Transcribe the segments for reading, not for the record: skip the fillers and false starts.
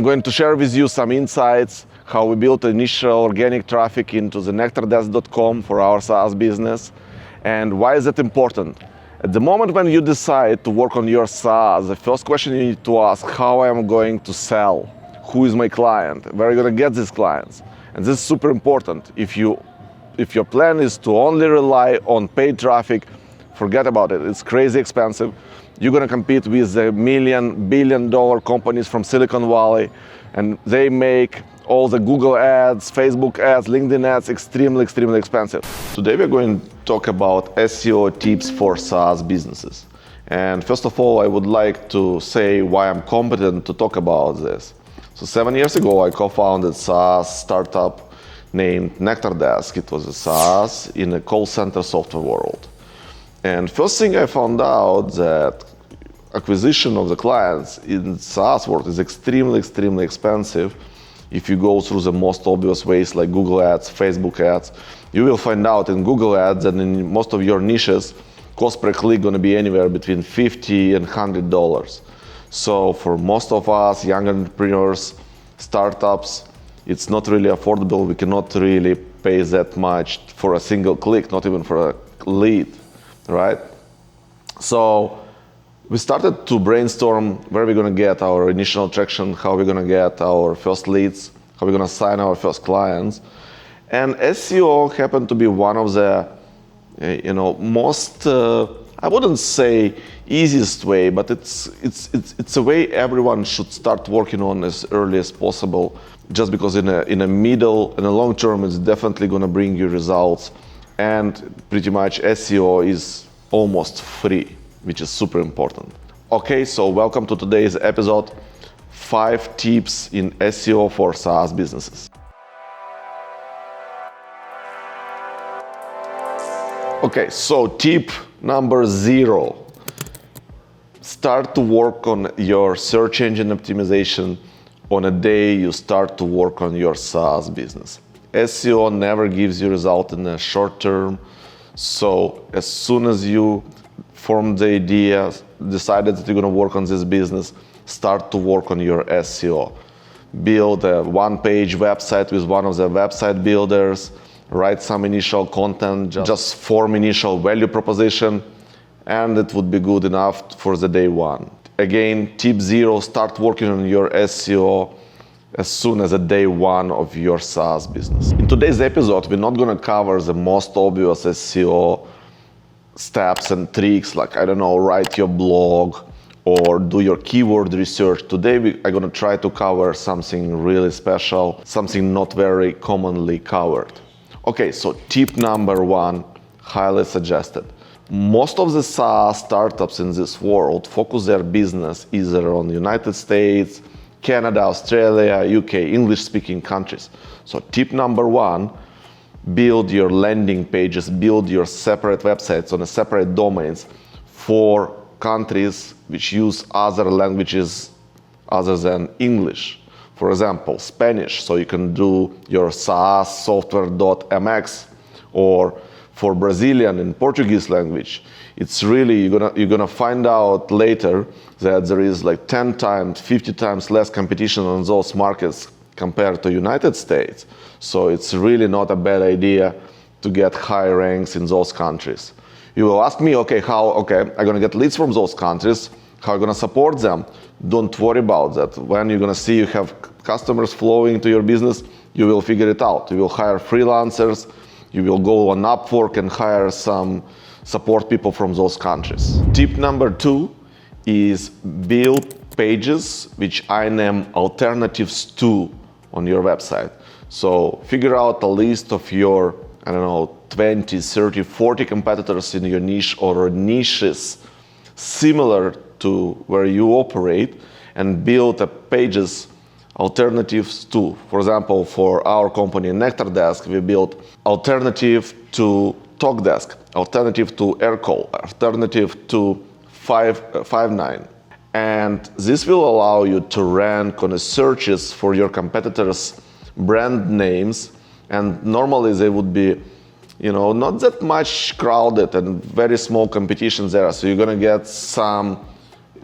going to share with you some insights, how we built initial organic traffic into the nectardesk.com for our SaaS business, and why is it important. At the moment when you decide to work on your SaaS, the first question you need to ask, how I am going to sell? Who is my client? Where are you going to get these clients? And this is super important. If your plan is to only rely on paid traffic, forget about it. It's crazy expensive. You're going to compete with the billion-dollar companies from Silicon Valley, and they make all the Google ads, Facebook ads, LinkedIn ads extremely expensive. Today we're going to talk about SEO tips for SaaS businesses. And first of all, I would like to say why I'm competent to talk about this. So 7 years ago, I co-founded SaaS startup named Nectardesk. It was a SaaS in a call center software world. And first thing I found out that acquisition of the clients in SaaS world is extremely expensive. If you go through the most obvious ways like Google ads, Facebook ads, you will find out in Google ads and in most of your niches, cost per click going to be anywhere between $50 and $100. So for most of us, young entrepreneurs, startups, it's not really affordable. We cannot really pay that much for a single click, not even for a lead, right? So we started to brainstorm where we're going to get our initial traction, how we're going to get our first leads, how we're going to sign our first clients. And SEO happened to be one of the, most, I wouldn't say easiest way, but it's a way everyone should start working on as early as possible. Just because in a long term, it's definitely going to bring you results. And pretty much SEO is almost free, which is super important. Okay, so welcome to today's episode, 5 tips in SEO for SaaS businesses. Okay, so tip number 0. Start to work on your search engine optimization on a day you start to work on your SaaS business. SEO never gives you result in the short term. So as soon as you formed the idea, decided that you're going to work on this business, start to work on your SEO. Build a one-page website with one of the website builders, write some initial content, just form initial value proposition, and it would be good enough for the day one. Again, tip 0, start working on your SEO as soon as the day one of your SaaS business. In today's episode, we're not going to cover the most obvious SEO steps and tricks like, write your blog or do your keyword research. Today, I'm going to try to cover something really special, something not very commonly covered. Okay, so tip number 1, highly suggested. Most of the SaaS startups in this world focus their business either on the United States, Canada, Australia, UK, English-speaking countries. So tip number 1, build your landing pages, build your separate websites on a separate domains for countries which use other languages other than English. For example, Spanish, so you can do your SaaS software.mx, or for Brazilian and Portuguese language. It's really, you're gonna find out later that there is like 10 times, 50 times less competition on those markets compared to United States. So it's really not a bad idea to get high ranks in those countries. You will ask me, I'm gonna get leads from those countries, how are you gonna support them? Don't worry about that. When you're gonna see you have customers flowing to your business, you will figure it out. You will hire freelancers, you will go on Upwork and hire some support people from those countries. Tip number 2 is build pages which I name alternatives to on your website. So figure out a list of your, 20, 30, 40 competitors in your niche or niches similar to where you operate and build pages alternatives to. For example, for our company Nectardesk, we built alternative to TalkDesk, alternative to Aircall, alternative to Five9. And this will allow you to rank on the searches for your competitors' brand names, and normally they would be not that much crowded and very small competition there. So you're gonna get some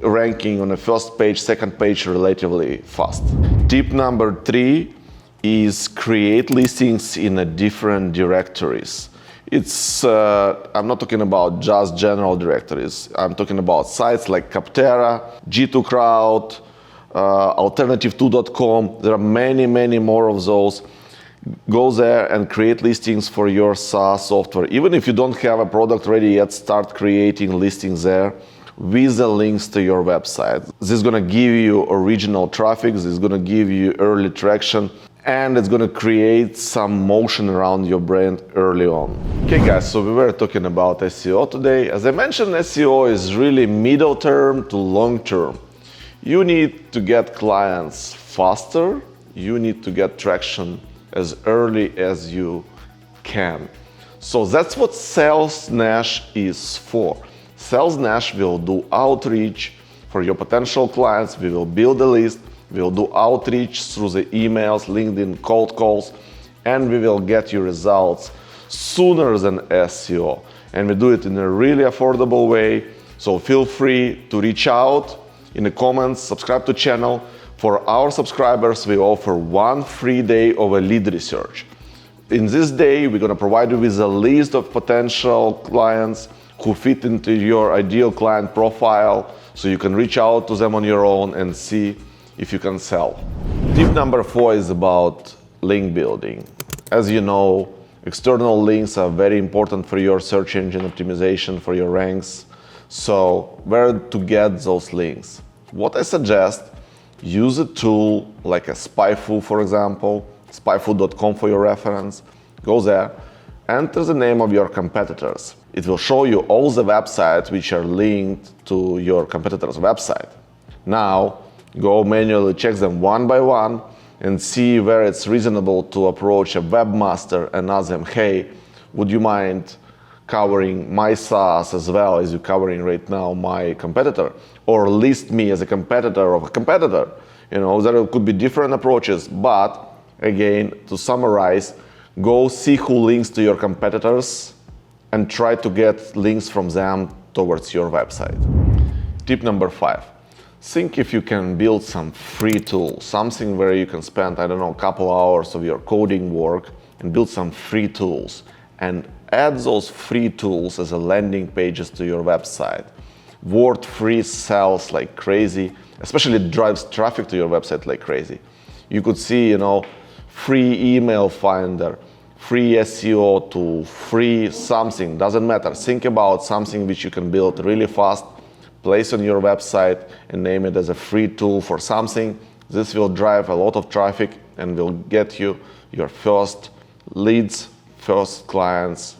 ranking on the first page, second page relatively fast. Tip number 3 is create listings in a different directories. I'm not talking about just general directories. I'm talking about sites like Capterra, G2 Crowd, alternative2.com. There are many, many more of those. Go there and create listings for your SaaS software. Even if you don't have a product ready yet, start creating listings there with the links to your website. This is going to give you original traffic. This is going to give you early traction, and it's going to create some motion around your brand early on. Okay guys, so we were talking about SEO today. As I mentioned, SEO is really middle term to long term. You need to get clients faster. You need to get traction as early as you can. So that's what SalesNash is for. SalesNash will do outreach for your potential clients. We will build a list. We will do outreach through the emails, LinkedIn, cold calls, and we will get you results sooner than SEO. And we do it in a really affordable way. So feel free to reach out in the comments, subscribe to the channel. For our subscribers, we offer 1 free day of a lead research. In this day, we're going to provide you with a list of potential clients who fit into your ideal client profile, so you can reach out to them on your own and see if you can sell. Tip number 4 is about link building. As you know, external links are very important for your search engine optimization, for your ranks. So where to get those links? What I suggest, use a tool like a SpyFu, for example, spyfu.com for your reference. Go there, enter the name of your competitors. It will show you all the websites which are linked to your competitor's website. Now, go manually check them one by one and see where it's reasonable to approach a webmaster and ask them, hey, would you mind covering my SaaS as well as you're covering right now my competitor? Or list me as a competitor of a competitor. You know, there could be different approaches, but again, to summarize, go see who links to your competitors and try to get links from them towards your website. Tip number 5. Think if you can build some free tool, something where you can spend, I don't know, a couple hours of your coding work and build some free tools and add those free tools as a landing pages to your website. Word free sells like crazy, especially it drives traffic to your website like crazy. You could see, you know, free email finder, free SEO tool, free something, doesn't matter. Think about something which you can build really fast, place on your website and name it as a free tool for something. This will drive a lot of traffic and will get you your first leads, first clients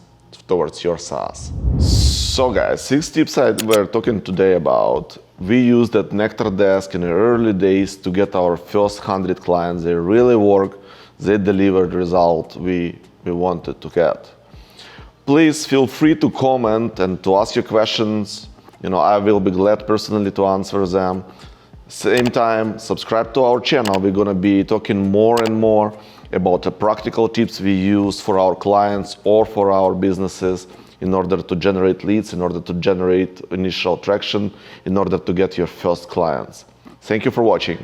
towards your SaaS. So guys, 6 tips I were talking today about. We used at Nectar Desk in the early days to get our first 100 clients. They really work. They delivered the result we wanted to get. Please feel free to comment and to ask your questions. You know, I will be glad personally to answer them. Same time, subscribe to our channel. We're going to be talking more and more about the practical tips we use for our clients or for our businesses in order to generate leads, in order to generate initial traction, in order to get your first clients. Thank you for watching.